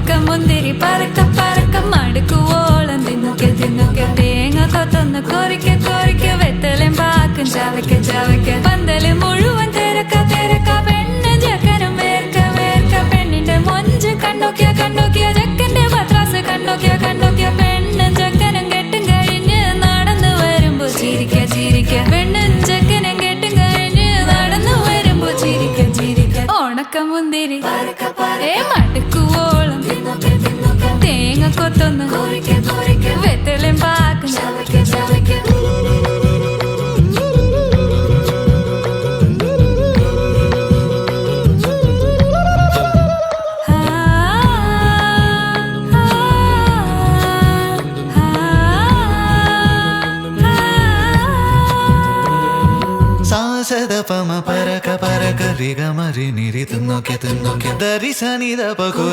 ഉണക്കമുന്തിരി പറക്ക പറക്ക മടുക്കുവോളം തിന്നൊക്കെ തിന്നൊക്കെ തേങ്ങ കൊത്തൊന്ന് കൊറിക്ക കൊറിക്ക വെത്തലും പാക്കും ചവയ്ക്ക ചവയ്ക്ക പന്തല് മുഴുവൻ തിരക്ക തിരക്ക പെണ്ണ് ചെക്കനും വേർക്ക വേർക്ക പെണ്ണിന്റെ മൊഞ്ച് കണ്ടോക്കിയ കണ്ടോക്കിയ ചെക്കന്റെ പത്രാസ് കണ്ടോക്കിയ കണ്ടോക്കിയ പെണ്ണും ചെക്കനും കെട്ടും കഴിഞ്ഞ് നടന്നു വരുമ്പോ ചിരിക്ക ചിരിക്ക പെണ്ണും ചെക്കനും കെട്ടും കഴിഞ്ഞ് നടന്നു വരുമ്പോ ചിരിക്ക ചിരിക്ക ഉണക്കമുന്തിരി മടുക്കുവോളം തേങ്ങ കൊത്തൊന്ന് വെത്തലും പാക്കും സാസദപമ പരക പരക റിഗമരി നിരി തിന്നോക്കെ തിന്നോക്കെ ദരിസനിദ പകു